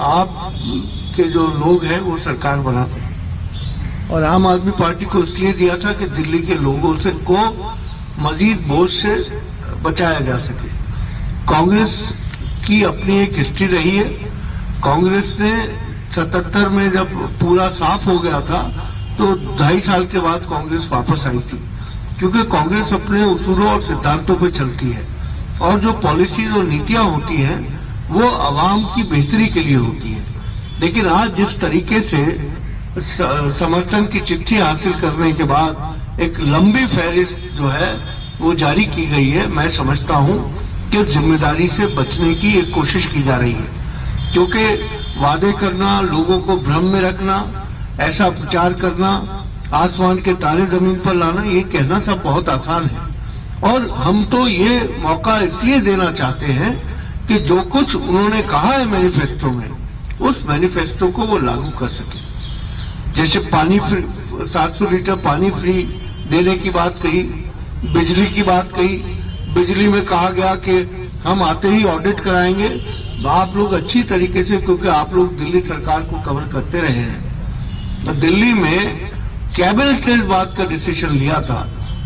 आप के जो लोग हैं वो सरकार बना सके। और आम आदमी पार्टी को इसलिए दिया था कि दिल्ली के लोगों से को मजीद बोझ से बचाया जा सके। कांग्रेस की अपनी एक हिस्ट्री रही है। कांग्रेस ने 77 में जब पूरा साफ हो गया था तो 2.5 साल के बाद कांग्रेस वापस आई थी, क्योंकि कांग्रेस अपने उसूलों और सिद्धांतों पर चलती है और जो पॉलिसीज और नीतियां होती हैं वो आवाम की बेहतरी के लिए होती है। लेकिन आज जिस तरीके से समर्थन की चिट्ठी हासिल करने के बाद एक लंबी फहरिस्त जो है वो जारी की गई है, मैं समझता हूं कि जिम्मेदारी से बचने की एक कोशिश की जा रही है। क्योंकि वादे करना, लोगों को भ्रम में रखना, ऐसा प्रचार करना, आसमान के तारे जमीन पर लाना, ये कहना सब बहुत आसान है। और हम तो ये मौका इसलिए देना चाहते हैं कि जो कुछ उन्होंने कहा है मैनिफेस्टो में, उस मैनिफेस्टो को वो लागू कर सके। जैसे पानी फ्री, 700 लीटर पानी फ्री देने की बात कही, बिजली की बात कही। बिजली में कहा गया कि हम आते ही ऑडिट कराएंगे। आप लोग अच्छी तरीके से, क्योंकि आप लोग दिल्ली सरकार को कवर करते रहे हैं, तो दिल्ली में कैबिनेट ने इस बात का डिसीजन लिया था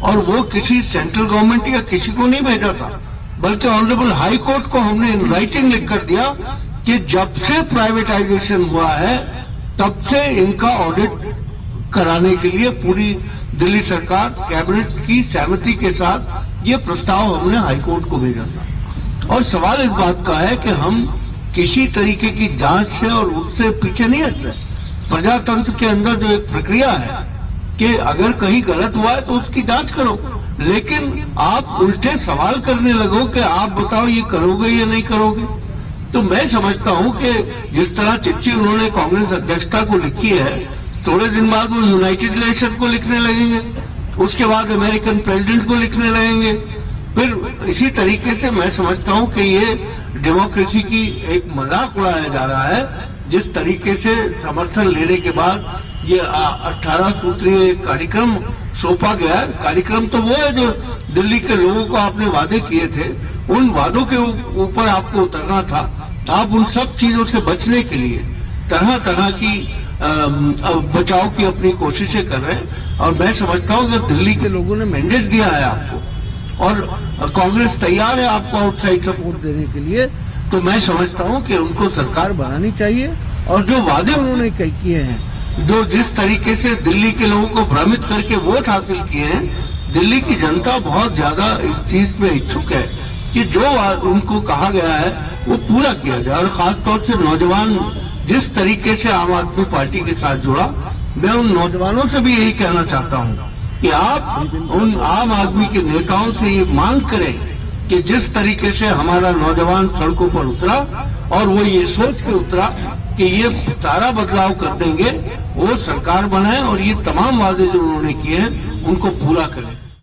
और वो किसी सेंट्रल गवर्नमेंट या किसी को नहीं भेजा था, बल्कि ऑनरेबल हाई कोर्ट को हमने इन राइटिंग लिख कर दिया कि जब से प्राइवेटाइजेशन हुआ है तब से इनका ऑडिट कराने के लिए पूरी दिल्ली सरकार कैबिनेट की सहमति के साथ ये प्रस्ताव हमने हाईकोर्ट को भेजा था। और सवाल इस बात का है कि हम किसी तरीके की जांच से और उससे पीछे नहीं हट रहे। प्रजातंत्र के अंदर जो एक प्रक्रिया है कि अगर कहीं गलत हुआ है तो उसकी जांच करो, लेकिन आप उल्टे सवाल करने लगो कि आप बताओ ये करोगे या नहीं करोगे। तो मैं समझता हूं कि जिस तरह चिट्ठी उन्होंने कांग्रेस अध्यक्षता को लिखी है, थोड़े दिन बाद वो यूनाइटेड नेशन को लिखने लगेंगे, उसके बाद अमेरिकन प्रेसिडेंट को लिखने लगेंगे। फिर इसी तरीके से मैं समझता हूं कि ये डेमोक्रेसी की एक मजाक उड़ाया जा रहा है। जिस तरीके से समर्थन लेने के बाद ये 18 सूत्रीय कार्यक्रम सौंपा गया है, कार्यक्रम तो वो है जो दिल्ली के लोगों को आपने वादे किए थे, उन वादों के ऊपर आपको उतरना था। आप उन सब चीजों से बचने के लिए तरह तरह की बचाव की अपनी कोशिशें कर रहे हैं। और मैं समझता हूं कि दिल्ली के लोगों ने मैंडेट दिया है आपको और कांग्रेस तैयार है आपको आउटसाइड सपोर्ट देने के लिए, तो मैं समझता हूं कि उनको सरकार बनानी चाहिए। और जो वादे उन्होंने किए हैं, जो जिस तरीके से दिल्ली के लोगों को भ्रमित करके वोट हासिल किए हैं, दिल्ली की जनता बहुत ज्यादा इस चीज में इच्छुक है कि जो उनको कहा गया है वो पूरा किया जाए। और खासतौर से नौजवान जिस तरीके से आम आदमी पार्टी के साथ जुड़ा, मैं उन नौजवानों से भी यही कहना चाहता हूं कि आप उन आम आदमी के नेताओं से ये मांग करें कि जिस तरीके से हमारा नौजवान सड़कों पर उतरा और वो ये सोच के उतरा कि ये सारा बदलाव कर देंगे, वो सरकार बनाए और ये तमाम वादे जो उन्होंने किए हैं उनको पूरा करें।